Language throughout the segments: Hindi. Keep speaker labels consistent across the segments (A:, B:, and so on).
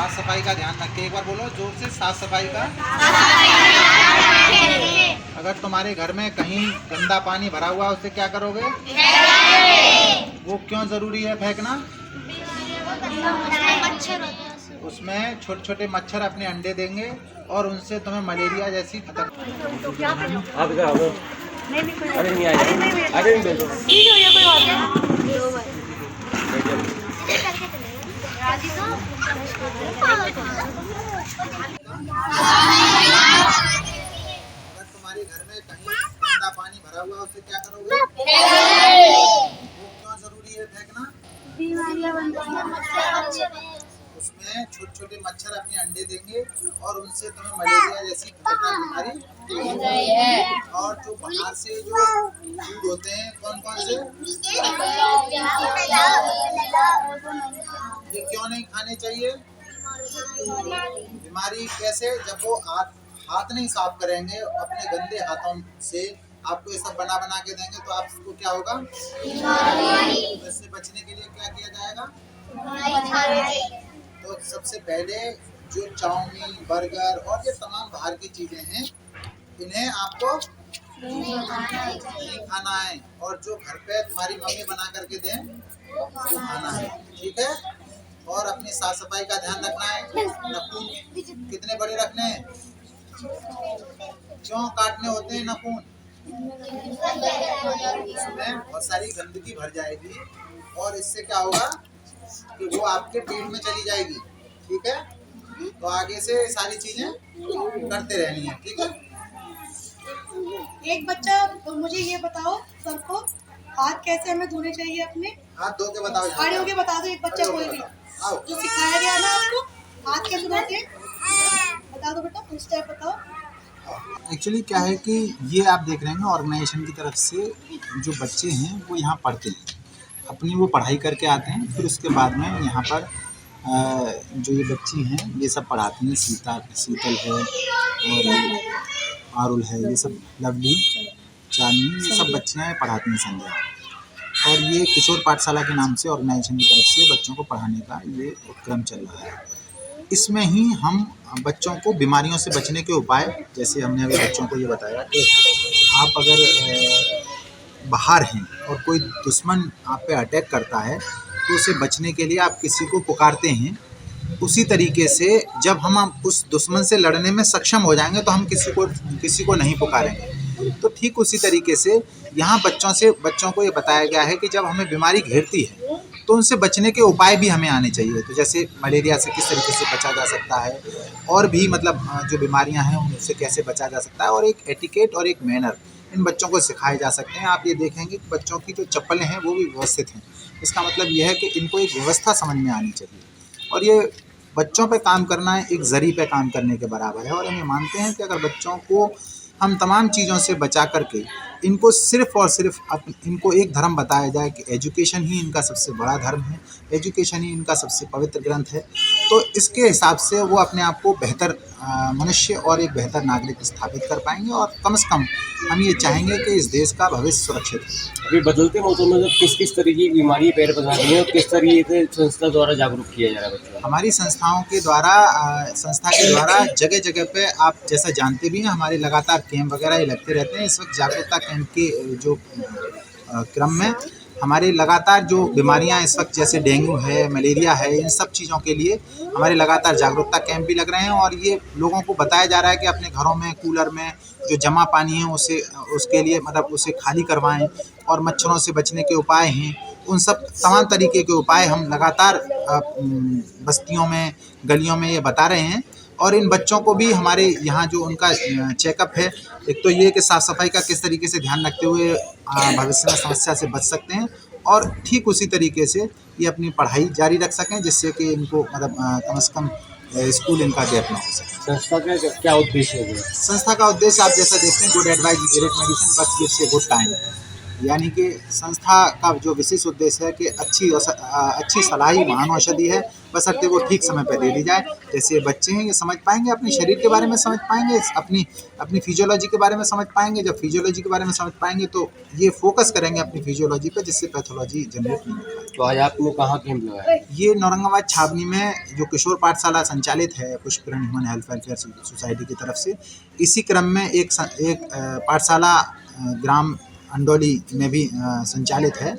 A: साफ सफाई का ध्यान रखें। एक बार बोलो जोर से, साफ सफाई का। अगर तुम्हारे घर में कहीं गंदा पानी भरा हुआ है उससे क्या करोगे? वो क्यों जरूरी है फेंकना? उसमें छोटे छोटे मच्छर अपने अंडे देंगे और उनसे तुम्हें मलेरिया जैसी अगर तुम्हारे घर में कहीं गंदा पानी भरा हुआ है उससे क्या करोगे? वो क्यों जरूरी है फेंकना? उसमें छोटे छोटे मच्छर अपने अंडे देंगे और उनसे तुम्हें मलेरिया जैसी खतरनाक बीमारी और जो बाहर से जो फूड होते हैं कौन कौन से, ये क्यों नहीं खाने चाहिए? बीमारी कैसे? जब वो हाथ नहीं साफ करेंगे अपने गंदे हाथों से आपको ये सब बना बना के देंगे तो आपको क्या होगा? तो इससे बचने के लिए क्या किया जाएगा? तो सबसे पहले जो चाउमीन, बर्गर और ये तमाम बाहर की चीजें हैं इन्हें आपको नहीं खाना है और जो घर पे तुम्हारी मम्मी बना करके दें वो खाना है, ठीक है? और अपनी साफ सफाई का ध्यान रखना है। नाखून कितने बड़े रखने हैं? क्यों काटने होते हैं नाखून? उसमें बहुत सारी गंदगी भर जाएगी और इससे क्या होगा कि वो आपके पेट में चली जाएगी, ठीक है? तो आगे से सारी चीजें करते रहनी है, ठीक है?
B: एक बच्चा तो मुझे ये बताओ सबको, हाथ कैसे हमें धोने चाहिए अपने?
A: हाथ धो के बताओ।
B: खड़े होके बता दो एक बच्चा कोई भी जो सिखाया गया ना आपको, हाथ कैसे धोते हैं बता दो बेटा, उस टाइप बताओ।
A: एक्चुअली क्या है कि ये आप देख रहे हैं ऑर्गेनाइजेशन की तरफ से जो बच्चे हैं वो यहाँ पढ़ते हैं, अपनी वो पढ़ाई करके आते हैं, फिर उसके बाद में यहाँ पर जो ये बच्ची हैं ये सब पढ़ाती हैं। शीतल है और आरुल है, ये सब लवली, चांदनी, ये सब बच्चियाँ पढ़ाती हैं संध्या। और ये किशोर पाठशाला के नाम से ऑर्गेनाइजेशन की तरफ से बच्चों को पढ़ाने का ये उपक्रम चल रहा है। इसमें ही हम बच्चों को बीमारियों से बचने के उपाय, जैसे हमने अभी बच्चों को ये बताया कि आप अगर बाहर हैं और कोई दुश्मन आप पे अटैक करता है तो उसे बचने के लिए आप किसी को पुकारते हैं। उसी तरीके से जब हम उस दुश्मन से लड़ने में सक्षम हो जाएंगे तो हम किसी को नहीं पुकारेंगे। तो ठीक उसी तरीके से यहाँ बच्चों को ये बताया गया है कि जब हमें बीमारी घेरती है तो उनसे बचने के उपाय भी हमें आने चाहिए। तो जैसे मलेरिया से किस तरीके से बचा जा सकता है और भी मतलब जो बीमारियां हैं उनसे कैसे बचा जा सकता है, और एक एटिकेट और एक मैनर इन बच्चों को सिखाए जा सकते हैं। आप ये देखेंगे कि बच्चों की जो चप्पलें हैं वो भी व्यवस्थित हैं। इसका मतलब यह है कि इनको एक व्यवस्था समझ में आनी चाहिए और ये बच्चों पे काम करना है एक जरी पे काम करने के बराबर है। और हम ये मानते हैं कि अगर बच्चों को हम तमाम चीज़ों से बचा करके इनको सिर्फ़ और सिर्फ इनको एक धर्म बताया जाए कि एजुकेशन ही इनका सबसे बड़ा धर्म है, एजुकेशन ही इनका सबसे पवित्र ग्रंथ है, तो इसके हिसाब से वो अपने आप को बेहतर मनुष्य और एक बेहतर नागरिक स्थापित कर पाएंगे। और कम से कम हम ये चाहेंगे कि इस देश का भविष्य सुरक्षित है।
C: अभी बदलते मौसम में किस तरह की बीमारी पैर पसार रही है और किस तरीके से संस्था द्वारा जागरूक किया जा रहा है बच्चों?
A: हमारी संस्था के द्वारा जगह जगह पे आप जैसा जानते भी हैं हमारे लगातार कैंप वगैरह ही लगते रहते हैं। इस वक्त जागरूकता कैंप के जो क्रम में हमारे लगातार जो बीमारियां इस वक्त जैसे डेंगू है, मलेरिया है, इन सब चीज़ों के लिए हमारे लगातार जागरूकता कैंप भी लग रहे हैं। और ये लोगों को बताया जा रहा है कि अपने घरों में कूलर में जो जमा पानी है उसके लिए मतलब उसे खाली करवाएं और मच्छरों से बचने के उपाय हैं, उन सब तमाम तरीके के उपाय हम लगातार बस्तियों में, गलियों में ये बता रहे हैं। और इन बच्चों को भी हमारे यहाँ जो उनका चेकअप है, एक तो ये कि साफ़ सफाई का किस तरीके से ध्यान रखते हुए भविष्य में समस्या से बच सकते हैं, और ठीक उसी तरीके से ये अपनी पढ़ाई जारी रख सकें जिससे कि इनको मतलब कम से कम स्कूल इनका गैप ना हो सके।
C: संस्था का क्या उद्देश्य है?
A: संस्था का उद्देश्य आप जैसा देखते हैं, good advice great medicine but gives a good time. यानी कि संस्था का जो विशेष उद्देश्य है कि अच्छी सलाह ही महान औषधि है, बशर्ते वो ठीक समय पर दे दी जाए। जैसे बच्चे हैं, ये समझ पाएंगे, अपने शरीर के बारे में समझ पाएंगे, अपनी फिजियोलॉजी के बारे में समझ पाएंगे। जब फिजियोलॉजी के बारे में समझ पाएंगे तो ये फोकस करेंगे अपनी फिजियोलॉजी पर, जिससे पैथोलॉजी जनरेट नहीं होगा।
C: तो आज आपने कहाँ कैंप लगाया?
A: ये नौरंगाबाद छावनी में जो किशोर पाठशाला संचालित है पुष्पकिरण ह्यूमन हेल्थ वेलफेयर सोसाइटी की तरफ से, इसी क्रम में एक पाठशाला ग्राम अंडोली में भी संचालित है,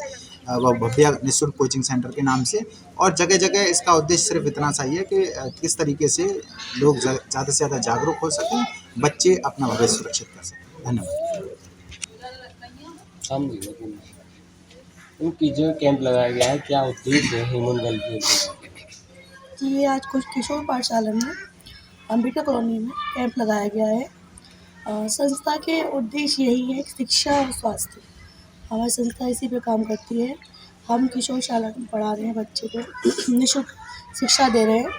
A: वह भव्या निःशुल्क कोचिंग सेंटर के नाम से। और जगह जगह इसका उद्देश्य सिर्फ इतना सा ही है कि किस तरीके से लोग ज़्यादा से ज़्यादा जागरूक हो सकें, बच्चे अपना भविष्य सुरक्षित कर सकें। धन्यवाद।
C: उनकी जो कैंप लगाया गया है, क्या उद्देश्य है ह्यूमन वेलफेयर?
B: ये आज कुछ किशोर पाठशाला में अम्बेडकर कॉलोनी में कैंप लगाया गया है। संस्था के उद्देश्य यही है कि शिक्षा और स्वास्थ्य, हमारी संस्था इसी पे काम करती है। हम किशोर शाला में पढ़ा रहे हैं, बच्चे को निःशुल्क शिक्षा दे रहे हैं।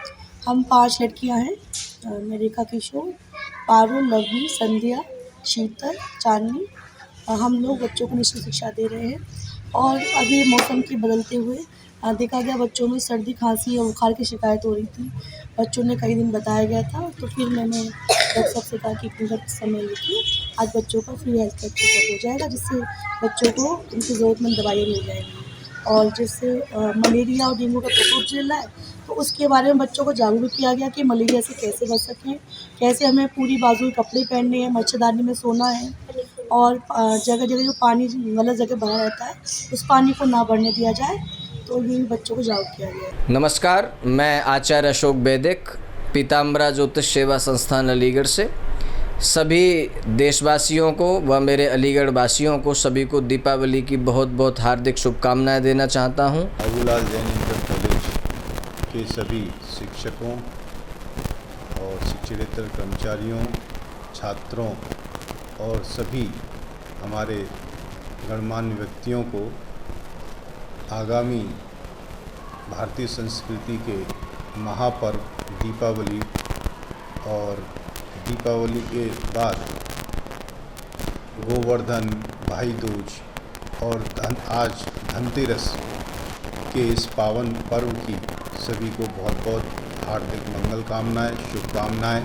B: हम 5 लड़कियां हैं, मेरिका, किशोर, पारुल, लवली, संध्या, शीतल, चांदनी। हम लोग बच्चों को निःशुल्क शिक्षा दे रहे हैं। और अभी मौसम के बदलते हुए देखा गया बच्चों में सर्दी, खांसी और बुखार की शिकायत हो रही थी। बच्चों ने कई दिन बताया गया था, तो फिर मैंने डॉक्टर साहब से कहा कि इतने समय लेके आज बच्चों का फ्री हेल्थ का चेकअप हो जाएगा, जिससे बच्चों को उनकी ज़रूरतमंद दवाइयाँ मिल जाएंगी। और जिससे मलेरिया और डेंगू का प्रकोप चल रहा है, तो उसके बारे में बच्चों को जागरूक किया गया कि मलेरिया से कैसे बच सकें, कैसे हमें पूरी बाजू के कपड़े पहनने हैं, मच्छरदानी में सोना है, और जगह जगह जो पानी गलत जगह भरा रहता है उस पानी को ना बढ़ने दिया जाए। तो ये बच्चों को जागरूक किया गया है।
D: नमस्कार, मैं आचार्य अशोक वैदिक, पीताम्बरा ज्योतिष सेवा संस्थान अलीगढ़ से सभी देशवासियों को व मेरे अलीगढ़ वासियों को सभी को दीपावली की बहुत बहुत हार्दिक शुभकामनाएं देना चाहता हूं।
E: बाबूलाल जैन इंटर कॉलेज के सभी शिक्षकों और शिक्षकेतर कर्मचारियों, छात्रों और सभी हमारे गणमान्य व्यक्तियों को आगामी भारतीय संस्कृति के महापर्व दीपावली और दीपावली के बाद गोवर्धन, भाई दूज और आज धनतेरस के इस पावन पर्व की सभी को बहुत बहुत हार्दिक मंगल कामनाएं, शुभकामनाएं।